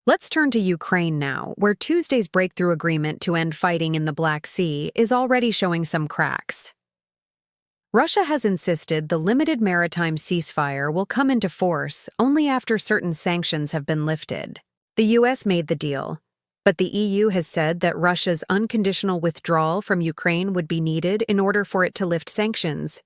Let's turn to Ukraine now, where Tuesday's breakthrough agreement to end fighting in the Black Sea is already showing some cracks. Russia has insisted the limited maritime ceasefire will come into force only after certain sanctions have been lifted. The US made the deal, but the EU has said that Russia's unconditional withdrawal from Ukraine would be needed in order for it to lift sanctions.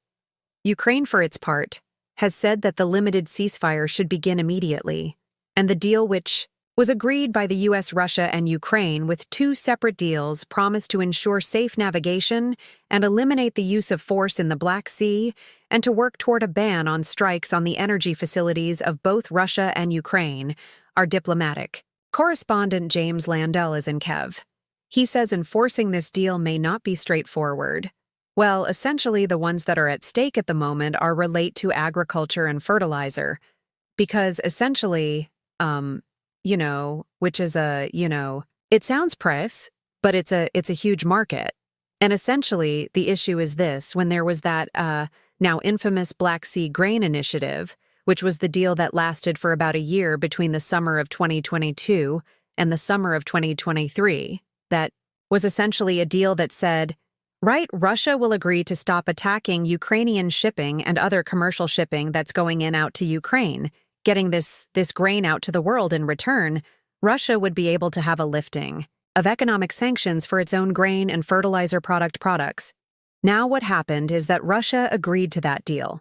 Ukraine, for its part, has said that the limited ceasefire should begin immediately, and the deal, which was agreed by the US, Russia, and Ukraine with two separate deals, promised to ensure safe navigation and eliminate the use of force in the Black Sea and to work toward a ban on strikes on the energy facilities of both Russia and Ukraine, are diplomatic. Correspondent James Landell is in Kiev. He says enforcing this deal may not be straightforward. Well, essentially the ones that are at stake at the moment relate to agriculture and fertilizer, because essentially, which is it sounds price, but it's a huge market. And essentially, the issue is this: when there was that now infamous Black Sea Grain Initiative, which was the deal that lasted for about a year between the summer of 2022 and the summer of 2023, that was essentially a deal that said, right, Russia will agree to stop attacking Ukrainian shipping and other commercial shipping that's going out to Ukraine. Getting this grain out to the world in return, Russia would be able to have a lifting of economic sanctions for its own grain and fertilizer products. Now what happened is that Russia agreed to that deal.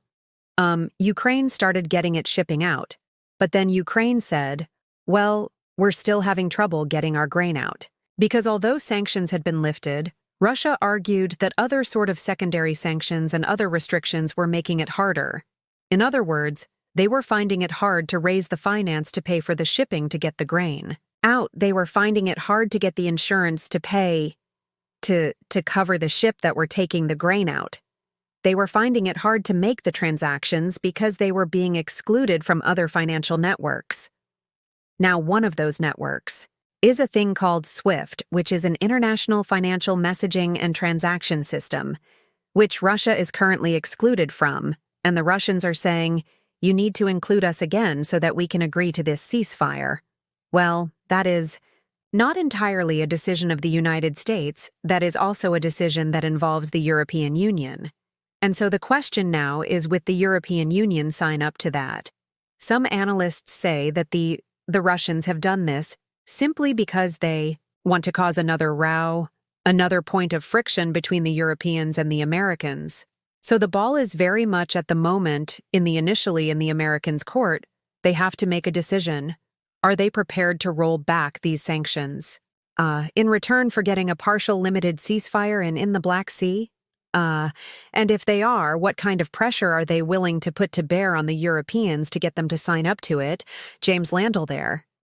Ukraine started getting its shipping out, but then Ukraine said, well, we're still having trouble getting our grain out. Because although sanctions had been lifted, Russia argued that other sort of secondary sanctions and other restrictions were making it harder. In other words, they were finding it hard to raise the finance to pay for the shipping to get the grain out. They were finding it hard to get the insurance to pay to cover the ship that were taking the grain out. They were finding it hard to make the transactions because they were being excluded from other financial networks. Now, one of those networks is a thing called SWIFT, which is an international financial messaging and transaction system, which Russia is currently excluded from, and the Russians are saying, you need to include us again so that we can agree to this ceasefire. Well, that is not entirely a decision of the United States. That is also a decision that involves the European Union. And so the question now is, will the European Union sign up to that? Some analysts say that the Russians have done this simply because they want to cause another row, another point of friction between the Europeans and the Americans. So the ball is very much at the moment initially in the Americans' court. They have to make a decision. Are they prepared to roll back these sanctions in return for getting a partial limited ceasefire in the Black Sea? And if they are, what kind of pressure are they willing to put to bear on the Europeans to get them to sign up to it? James Landell there.